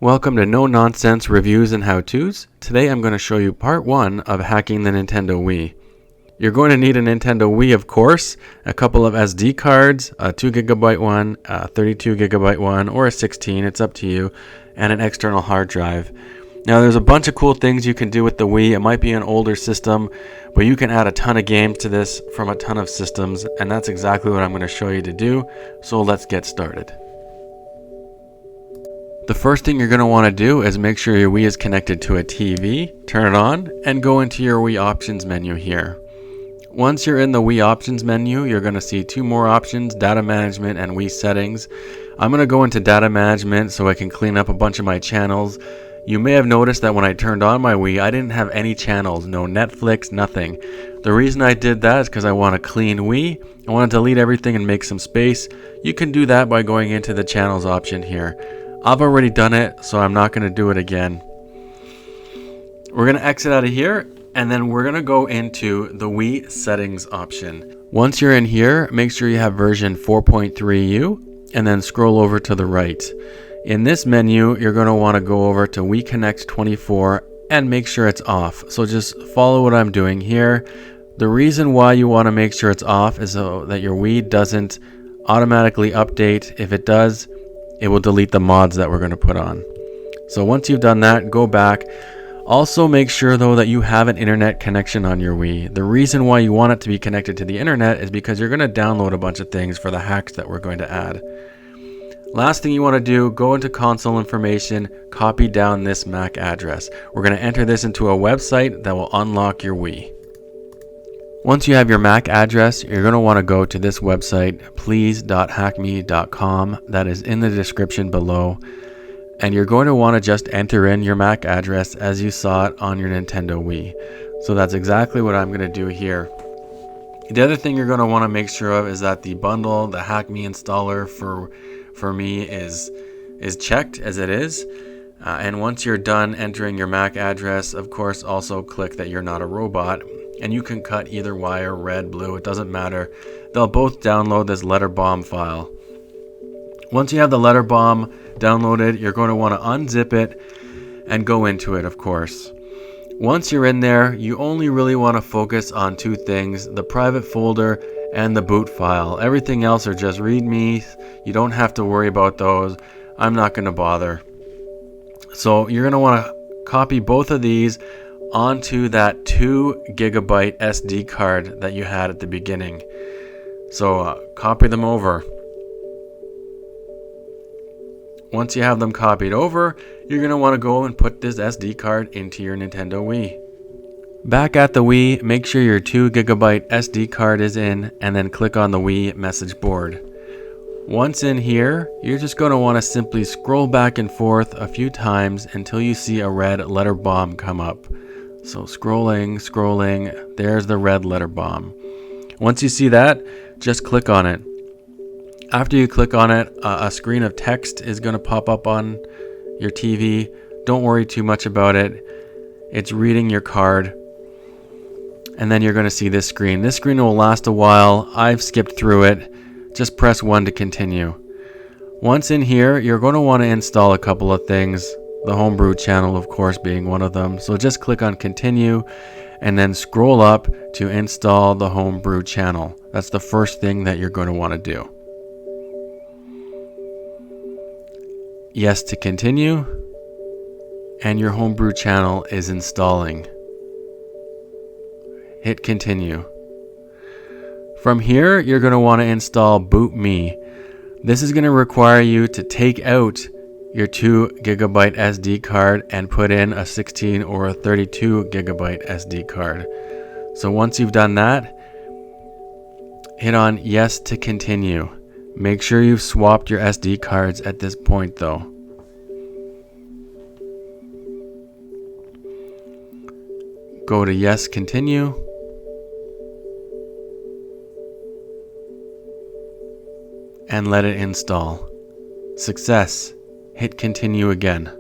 Welcome to No Nonsense Reviews and How-Tos. Today I'm going to show you part 1 of hacking the Nintendo Wii. You're going to need a Nintendo Wii, of course, a couple of SD cards, a 2GB one, a 32GB one, or a 16, it's up to you, and an external hard drive. Now there's a bunch of cool things you can do with the Wii. It might be an older system, but you can add a ton of games to this from a ton of systems, and that's exactly what I'm going to show you to do, so let's get started. The first thing you're going to want to do is make sure your Wii is connected to a TV, turn it on, and go into your Wii options menu here. Once you're in the Wii options menu, you're going to see two more options, data management and Wii settings. I'm going to go into data management so I can clean up a bunch of my channels. You may have noticed that when I turned on my Wii, I didn't have any channels, no Netflix, nothing. The reason I did that is because I want a clean Wii. I want to delete everything and make some space. You can do that by going into the channels option here. I've already done it, so I'm not going to do it again. We're going to exit out of here, and then we're going to go into the Wii settings option. Once you're in here, make sure you have version 4.3U, and then scroll over to the right. In this menu, you're going to want to go over to Wii Connect 24 and make sure it's off. So just follow what I'm doing here. The reason why you want to make sure it's off is so that your Wii doesn't automatically update. If it does, it will delete the mods that we're going to put on. So once you've done that, go back. Also make sure though that you have an internet connection on your Wii. The reason why you want it to be connected to the internet is because you're going to download a bunch of things for the hacks that we're going to add. Last thing you want to do, go into console information, copy down this MAC address. We're going to enter this into a website that will unlock your Wii. Once you have your MAC address, you're going to want to go to this website, please.hackme.com. That is in the description below. And you're going to want to just enter in your MAC address as you saw it on your Nintendo Wii. So that's exactly what I'm going to do here. The other thing you're going to want to make sure of is that the bundle, the HackMe installer for me is checked as it is. And once you're done entering your MAC address, of course, also click that you're not a robot. And you can cut either wire, red, blue, it doesn't matter. They'll both download this letter bomb file. Once you have the letter bomb downloaded, you're going to want to unzip it and go into it, of course. Once you're in there, you only really want to focus on two things, the private folder and the boot file. Everything else are just readmes. You don't have to worry about those. I'm not going to bother. So you're going to want to copy both of these onto that 2GB SD card that you had at the beginning. So copy them over. Once you have them copied over, you're going to want to go and put this SD card into your Nintendo Wii. Back at the Wii, make sure your 2GB SD card is in and then click on the Wii message board. Once in here, you're just going to want to simply scroll back and forth a few times until you see a red letter bomb come up. So scrolling, there's the red letter bomb. Once you see that, just click on it. After you click on it, a screen of text is going to pop up on your TV. Don't worry too much about it. It's reading your card. And then you're going to see this screen. This screen will last a while. I've skipped through it. Just press 1 to continue. Once in here, you're going to want to install a couple of things. The Homebrew channel, of course, being one of them. So just click on continue and then scroll up to install the Homebrew channel. That's the first thing that you're going to want to do. Yes to continue. And your Homebrew channel is installing. Hit continue. From here, you're going to want to install Bootmii. This is going to require you to take out your 2GB SD card and put in a 16 or a 32GB SD card. So once you've done that, hit on yes to continue. Make sure you've swapped your SD cards at this point though. Go to yes, continue. And let it install. Success. Hit continue again.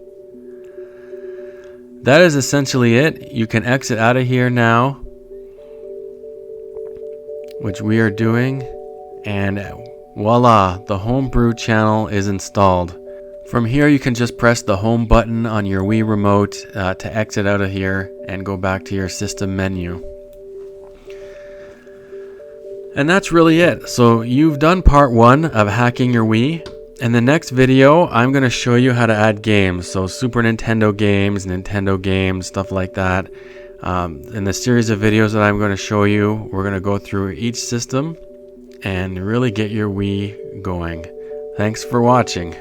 That is essentially it. You can exit out of here now, which we are doing, and voila, the Homebrew channel is installed. From here, you can just press the home button on your Wii remote to exit out of here and go back to your system menu. And that's really it. So you've done part 1 of hacking your Wii. In the next video, I'm going to show you how to add games. So Super Nintendo games, stuff like that. In the series of videos that I'm going to show you, we're going to go through each system and really get your Wii going. Thanks for watching.